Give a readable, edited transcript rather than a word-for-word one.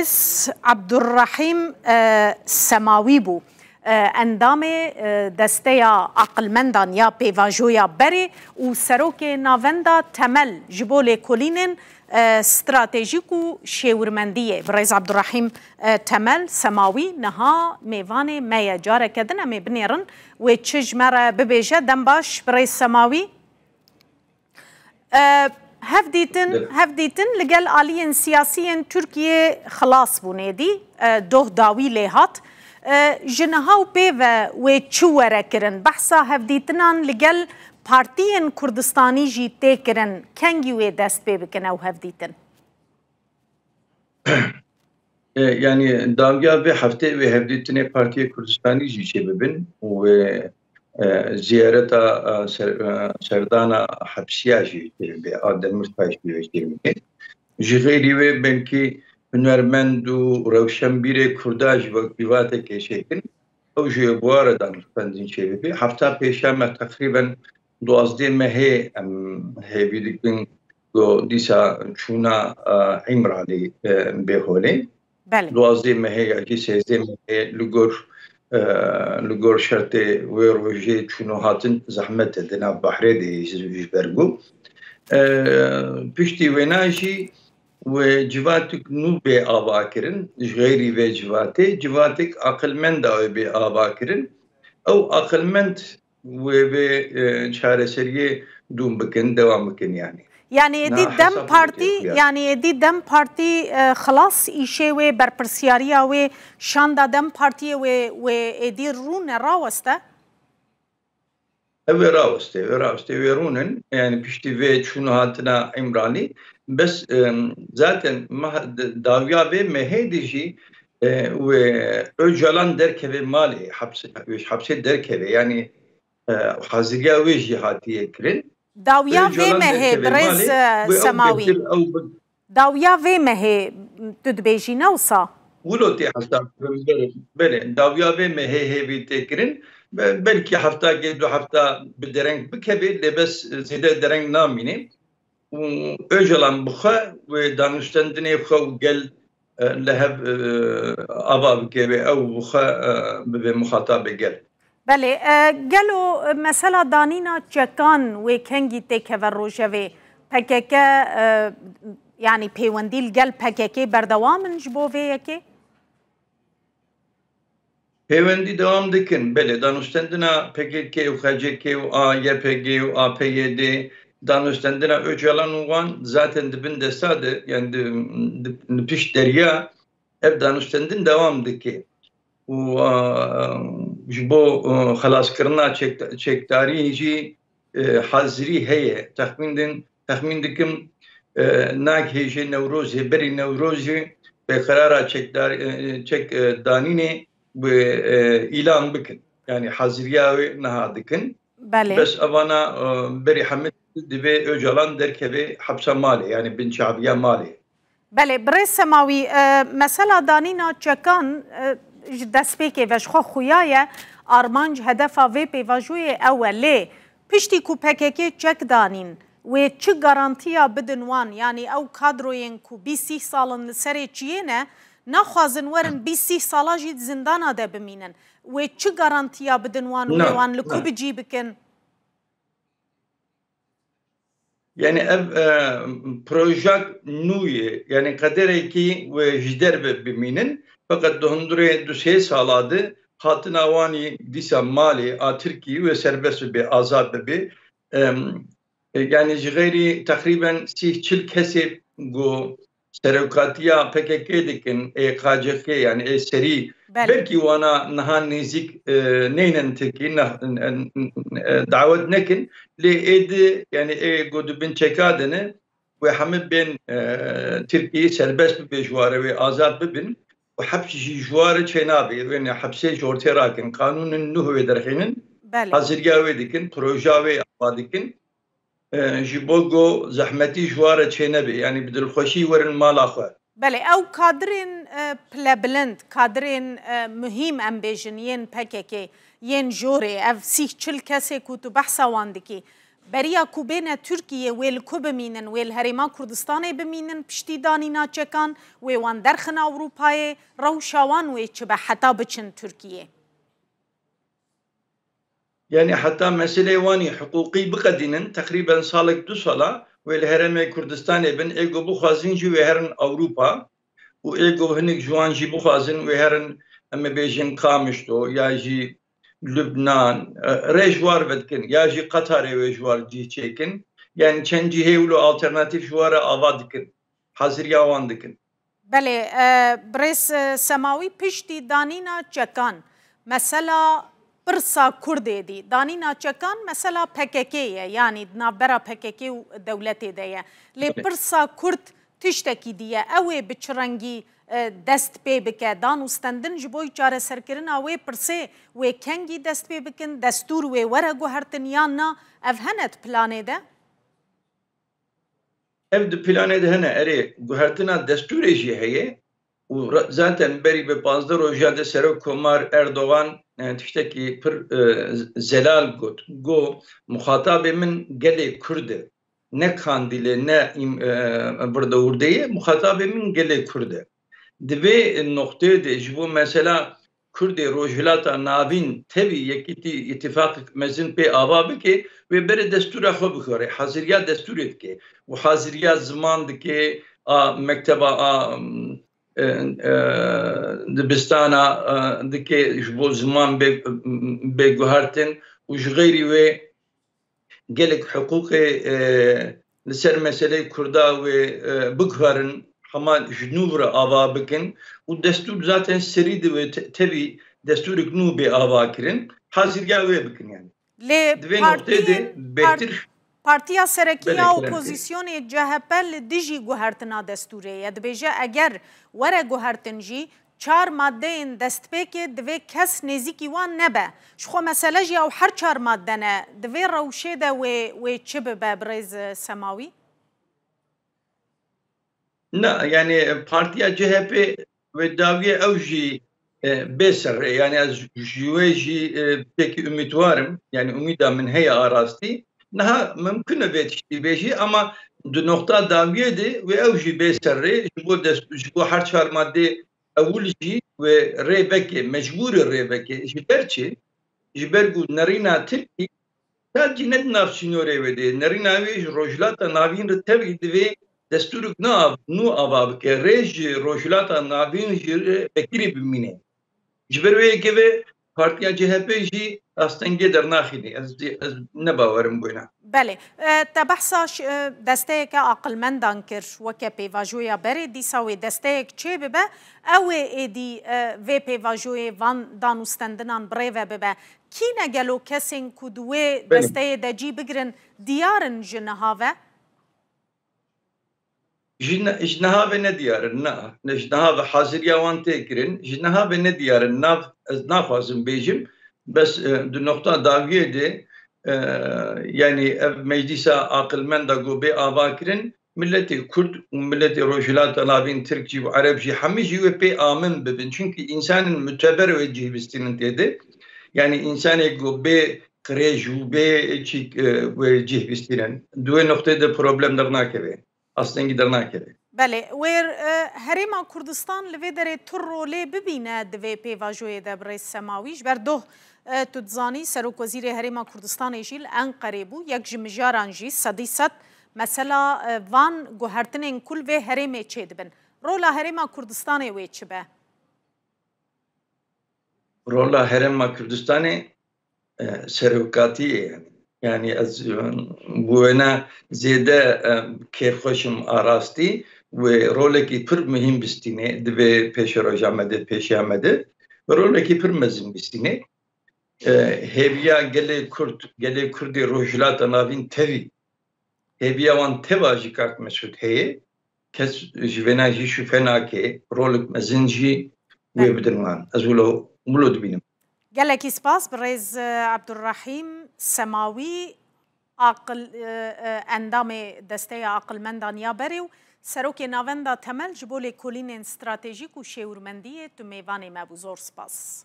برئيس عبد الرحيم سماوي بو اندام دستيا عقل مندان يا بيفاجويا بري وسروكي نافندا تمل جبول كولينن استراتيجيكو شيورمنديه برئيس عبد الرحيم تمل سماوي نها ميفاني ما جاره كدنا مي بنيرن وتشج مره ببيجه دمباش برئيس سماوي هفديتن لقال آليين سياسيين تركيا خلاص بونيدي دوه داوي لهات جنهاو بيفا وچوره کرن بحثا هفديتنان لقال بارتيين كردستاني جي تيكرن كنجي وي دست بي بكن او هفديتن يعني داويا به هفته و هفديتن بارتي كردستاني جي شي ببن و زيارتا سردانا حبسيا جي به آدم مرتاش بيجي جي غيري و بلكي هنرمند و روشنبیر کرداج و بیوات که شکن او جی بواره دانش بندین شیوه بی هفته پیشم تقریبا 12 ماه هیویدکن و دیسا چونا عمرالی بهوله 12 ماه یا 13 ماه لگور شرط و روزی چونو هاتن زحمت دنا بحره دی برگو پشتی وناشی و جواتك نو بي آباكرن غيري بي جواتك أقلمند أو بي آباكرن أو أقلمند و بي شارسرية دوم بكن دوام بكن يعني دي دم بارتي يعني دي دم بارتي خلاص إيشي بربرسياريا و شاندا دم بارتي و دي رون راوسته راوسته ويرونن يعني بيشتي في شنو هاتنا عمراني بس zaten davya ve mehedici ve öcalan derkeve mali hapse derkeve yani hazırya ve cihatiye kirin davya ve mehe brez semawi davya ve mehe tüdbeji navsa ولوتي حتى بله davya ve mehe hevi tekirin belki hafta geldi hafta bir dereng bikebi lebes zide dereng namini Öcalan buxa ve danıştandine buxa gel leheb ava bike ve ev buxa ve muhatabe gel. بله گلو مثلا دانینا چکان و کنگی تکور روشوی پککه یعنی پیوندیل گل پککه بردوامن جبوه یکی؟ Pevendi devam dikin. Bele danıştandina PKK و KCK و YPG و APYD danıştandina Öcalan uğan zaten dibin desadı yani piş derya ev danıştandin devam diki. Bu xalas kırna çektarici hazri heye tahmin dikim nak heje nevrozi beri nevrozi ve karara çek danini ve ilan bikin yani hazriya ve nahadıkın bes avana beri hamid dibe Öcalan derkebe hapsa mali yani bin şabiye mali. Bale برای سماوی مثلا دانینا چکان دست پیکه وشخوا خویای آرمانج هدف و پیواجوی اوله پشتی کو پککی چک دانین و چه گارانتیا بدنوان یعنی او کادروین کو 20 سالن سری چیه نه نخوازن ورن 20 سالا جید زندان ده بمینن و چه گارانتیا بدنوان و وان لکو بجی بکن Yani ev projek nuye yani kadere ki ve jder biminin fakat dohundure düsey sağladı hatın avani disa mali a Türkiye ve serbest bir azad bir yani gayri takriben sihçil kesip bu serokatiya PKK dikin KCK yani seri belki wana nahan nezik neynen Türkiye davet nekin لإيدي يعني قد بن شكادنه وحمد بين تركيا سربس بجواره وآزاد ببن وحبس جواره شنابي يعني حبسي جورتي راكن قانون النهو درخين حزريا وديكن بروجاوي أباديكن جيبوغو زحمتي جواره شنابي يعني بدل خوشي ورن مال آخر بله او کادرین پلبلند کادرین مهم ام بیجن ین پککی ین جوری اف 30 کسی کو تو بحثا واندکی بریا کو بین ترکیه ویل کو بمینن ویل هریما کردستان بمینن پشتی دانینا چکان و وان درخن اروپای روشاوان و چه به حتا بچن ترکیه يعني حتى مسألة واني حقوقي بقدينن تقريبا صالك 2 سالا والهرم كردستان بن ايجو بخوازين جي وهرن اوروبا وايجو هنيك جوان جي بخوازين وهرن اما بيجن قامشتو يا جي لبنان ريجوار بدكن يا جي قطر ويجوار جي تشيكن يعني چنجي هيولو الترناتيف جوار آوادكن حاضر ياوان دكن بله برس سماوی پشتی دانینا چکان مثلا برسا کرده دی دانینا چکان مثلا پککیه یعنی نابرا پککی و دولت دیه لی برسا کرد تشتکی دیه اوه بچرنگی دست پی بکه دانوستندن جبوی چاره سرکرن اوه پرسه و کنگی دست پی بکن دستور و ورگو هرتن یا نا افهنت پلانه ده؟ ev planê de hene erê guhertina destûrê jî heye û zaten berî bi 15 roja de Serok Komar Erdogan tiştekî pir zelal got muxatabê min gelê Kurd e ne Kandilê ne burada Urdeyê muxatabê min gelê Kurd e di vê noxteyê de ji bo mesela Kurdê Rojhilata navîn tevî yekîtî îtifaq mezin pê ava bike ve bere destûra xwe bixware haziriya destûrê dike û haziriya ziman dike a mekteba a dibistana dike ji bo ziman bê guhertin û ji xêrî wê gelek hiqûqê li ser meseleyê Kurda wê biguherin hema ji nû re ava bikin û destûr zaten serî di ve tevî destûrek nû bê ava kirin haziriya wê bikin yani. Partiya Serekiya Opozisyonê CHP li dijî guhertina destûrê ye dibêje eger were guhertin jî 4 maddeyên destpêkê divê kes nêzîkî wan nebe. Ji xwe mesele jî ew her 4 madde ne. Divê rewşê de wê çi bibe birêz Semawî? Na yani Partiya CHP ve daviye ew jî bêser yani ez ji wê jî pêkî umîdwarim yani umîda min heye arastî niha mümkün e vê tiştî bêjî ama di noxta daviyê de wê ew jî bêser ji bo her 4 maddê ewil jî wê rê veke mecbûr e rê veke ji ber çi ji ber ku nerîna Tirkî sadece ne di nav sînorê wê de nerîna wê ji rojhilata navîn re tevî divê destûrek nû ava bike rê ji rojhilata navîn jî vekirî bimîne ji ber wê yekê Partiya CHP jî astengê dernaxîne ez ne bawerim bûna. Belê te behsa desteyeke aqilmendan kir weke pêvajoya berê dîsa wê desteyek çê bibe ew ê êdî vê pêvajoyê van danûstendinan birêve bibe kîne gelo kesên ku di wê desteyê de cî bigirin diyarin ji niha ve? Ji niha ve ne diyarin ne ji niha ve haziriya wan tê kirin ji niha ve ne diyarin ez naxwazim bêjim bes di noxta daviyê de yani ev meclisa aqilmenda got bê ava kirin milletê Kurd û milletê Rojhilata navîn Tirk jî û Ereb jî hemî jî wê pê amin bibin çünkü insanên müteber wê cihbistînin têde yani insanê got bê qirêj û bê çîk wê cihbistînin di wê noxteyê de problem dernakeve astengî dernakeve. Belê wêr Herêma Kurdistan li vê derê tur rolê bibîne di vê pêvajoyê de birêz Semawî ji ber doh tu dizanî Serokwezîrê Herêma Kurdistanê jî li Enqerê bû yek ji mijaran jî sedî sed mesela van guhertinên kul vê herêmê çê dibin. Rola Herêma Kurdistanê wê çi be? Rola Herêma Kurdistanê serokatî ye yani ez bu wêne zêde kêfxweşim arastî ve rolekî pir mühim bistîne di vê pêşeroja me de pêşiya me de rolekî pir mezin bistîne hêviya gelê Kurdê Rojhilata navîn tevî hêviya wan teva jî Kak Mesûd heye kes ji vêna jî şûfe nake rolek mezin jî wê bidin wan ez wilo dibînim. Gelekî spas birêz Abdurrahîm Semawî endamê desteya aqilmendan ya berê û serokê navenda temel ji bo lêkolînên stratejîk û şêwirmendiyê tu mêvanê me bû zor spas.